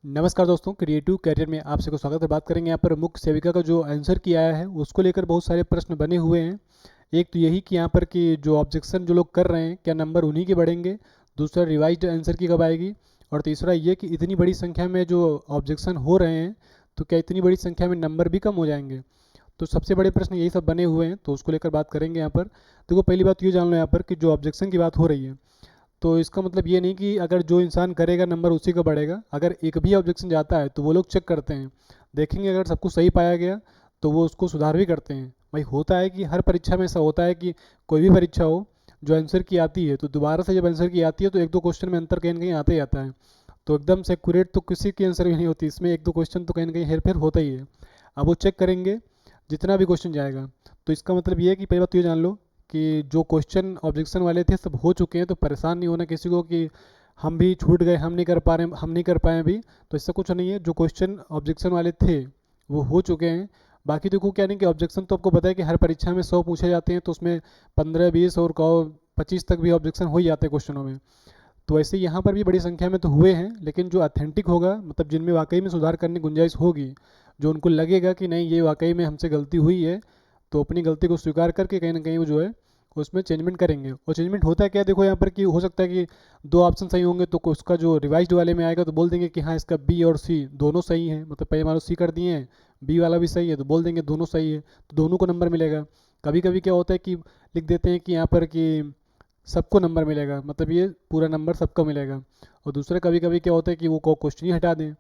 नमस्कार दोस्तों, creative career में आप सबको स्वागत है। बात करेंगे यहाँ पर मुख्य सेविका का जो आंसर किया है उसको लेकर बहुत सारे प्रश्न बने हुए हैं। एक तो यही कि यहाँ पर कि जो ऑब्जेक्शन जो लोग कर रहे हैं क्या नंबर उन्हीं के बढ़ेंगे। दूसरा रिवाइज्ड आंसर की कब आएगी। और तीसरा ये कि इतनी बड़ी संख्या में जो ऑब्जेक्शन हो रहे हैं तो क्या इतनी बड़ी संख्या में नंबर भी कम हो जाएंगे। तो सबसे बड़े प्रश्न यही सब बने हुए हैं, तो उसको लेकर बात करेंगे यहाँ पर। देखो, पहली बात ये जान लो यहाँ पर कि जो ऑब्जेक्शन की बात हो रही है तो इसका मतलब ये नहीं कि अगर जो इंसान करेगा नंबर उसी का बढ़ेगा। अगर एक भी ऑब्जेक्शन जाता है तो वो लोग चेक करते हैं, देखेंगे अगर सब कुछ सही पाया गया तो वो उसको सुधार भी करते हैं। भाई होता है कि हर परीक्षा में ऐसा होता है कि कोई भी परीक्षा हो, जो आंसर की आती है तो दोबारा से जब आंसर की आती है तो एक दो क्वेश्चन में अंतर कहीं ना कहीं आता ही आता है। तो एकदम से एक्यूरेट तो किसी की आंसर भी नहीं होती, इसमें एक दो क्वेश्चन तो कहीं ना कहीं हेर फेर होता ही है। अब वो चेक करेंगे जितना भी क्वेश्चन जाएगा। तो इसका मतलब ये है कि पहली बात तो ये जान लो कि जो क्वेश्चन ऑब्जेक्शन वाले थे सब हो चुके हैं, तो परेशान नहीं होना किसी को कि हम भी छूट गए, हम नहीं कर पा रहे, हम नहीं कर पाए अभी। तो इससे कुछ नहीं है, जो क्वेश्चन ऑब्जेक्शन वाले थे वो हो चुके हैं। बाकी देखो क्या नहीं कि ऑब्जेक्शन तो आपको पता है कि हर परीक्षा में 100 पूछे जाते हैं, तो उसमें 15 20 और कहो 25 तक भी ऑब्जेक्शन हो ही जाते हैं क्वेश्चनों में। तो ऐसे यहाँ पर भी बड़ी संख्या में तो हुए हैं, लेकिन जो ऑथेंटिक होगा, मतलब जिनमें वाकई में सुधार करने की गुंजाइश होगी, जो उनको लगेगा कि नहीं ये वाकई में हमसे गलती हुई है, तो अपनी गलती को स्वीकार करके कहीं ना कहीं वो जो है उसमें चेंजमेंट करेंगे। और चेंजमेंट होता है क्या, देखो यहाँ पर कि हो सकता है कि दो ऑप्शन सही होंगे तो उसका जो रिवाइज्ड वाले में आएगा तो बोल देंगे कि हाँ इसका बी और सी दोनों सही हैं। मतलब पहले मान लो सी कर दिए हैं, बी वाला भी सही है तो बोल देंगे दोनों सही है, तो दोनों को नंबर मिलेगा। कभी कभी क्या होता है कि लिख देते हैं कि यहाँ पर कि सबको नंबर मिलेगा, मतलब ये पूरा नंबर सबका मिलेगा। और दूसरा कभी कभी क्या होता है कि वो क्वेश्चन ही हटा दें।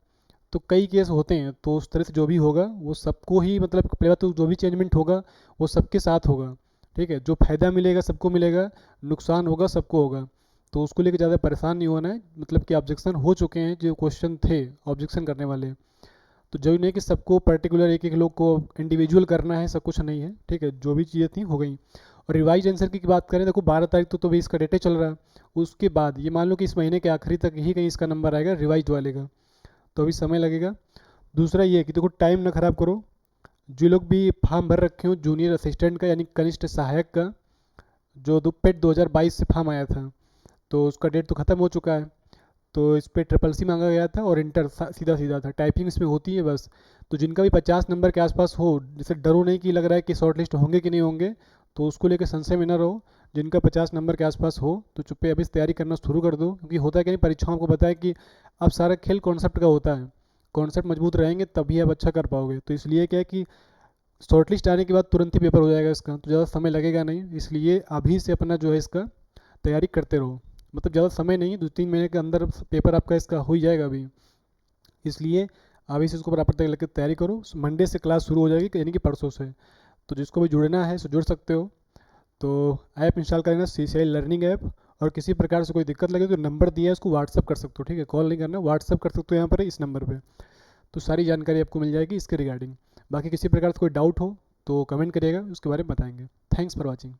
तो कई केस होते हैं, तो उस तरह से जो भी होगा वो सबको ही, मतलब पहले बात तो जो भी चेंजमेंट होगा वो सबके साथ होगा। ठीक है, जो फायदा मिलेगा सबको मिलेगा, नुकसान होगा सबको होगा। तो उसको लेकर ज़्यादा परेशान नहीं होना है, मतलब कि ऑब्जेक्शन हो चुके हैं जो क्वेश्चन थे ऑब्जेक्शन करने वाले। तो जो नहीं कि सबको पर्टिकुलर एक एक लोग को इंडिविजुअल करना है, सब कुछ नहीं है। ठीक है, जो भी चीज़ें थी हो गई। और रिवाइज आंसर की बात करें, देखो 12 तारीख तो भी इसका डेटे चल रहा है। उसके बाद ये मान लो कि इस महीने के आखिरी तक ही कहीं इसका नंबर आएगा रिवाइज वाले का, तो अभी समय लगेगा। दूसरा ये है कि देखो टाइम ना खराब करो। जो लोग भी फॉर्म भर रखे हो जूनियर असिस्टेंट का यानी कनिष्ठ सहायक का, जो पेट 2022 से फॉर्म आया था, तो उसका डेट तो ख़त्म हो चुका है। तो इस पर ट्रिपल सी मांगा गया था और इंटर सीधा सीधा था, टाइपिंग इसमें होती है बस। तो जिनका भी 50 नंबर के आसपास हो, जैसे डरो नहीं कि लग रहा है कि शॉर्ट लिस्ट होंगे कि नहीं होंगे, तो उसको लेकर संशय में न रहो। जिनका 50 नंबर के आसपास हो तो चुप्पे अभी से तैयारी करना शुरू कर दो, क्योंकि होता है कि नहीं, परीक्षाओं को पता है कि अब सारा खेल कॉन्सेप्ट का होता है। कॉन्सेप्ट मजबूत रहेंगे तभी आप अच्छा कर पाओगे। तो इसलिए क्या है कि शॉर्ट लिस्ट आने के बाद तुरंत ही पेपर हो जाएगा इसका, तो ज़्यादा समय लगेगा नहीं। इसलिए अभी से अपना जो है इसका तैयारी करते रहो। मतलब ज़्यादा समय नहीं, 2 3 महीने के अंदर पेपर आपका इसका हो ही जाएगा अभी। इसलिए अभी से इसको बराबर तक लेकर तैयारी करो। मंडे से क्लास शुरू हो जाएगी, यानी कि परसों से। तो जिसको भी जुड़ना है सो जुड़ सकते हो। तो ऐप इंस्टॉल करना, CCI लर्निंग ऐप। और किसी प्रकार से कोई दिक्कत लगे तो नंबर दिया है उसको व्हाट्सअप कर सकते हो। ठीक है, कॉल नहीं करना, व्हाट्सअप कर सकते हो यहाँ पर इस नंबर पर। तो सारी जानकारी आपको मिल जाएगी इसके रिगार्डिंग। बाकी किसी प्रकार से कोई डाउट हो तो कमेंट करिएगा, उसके बारे में बताएंगे। Thanks for watching.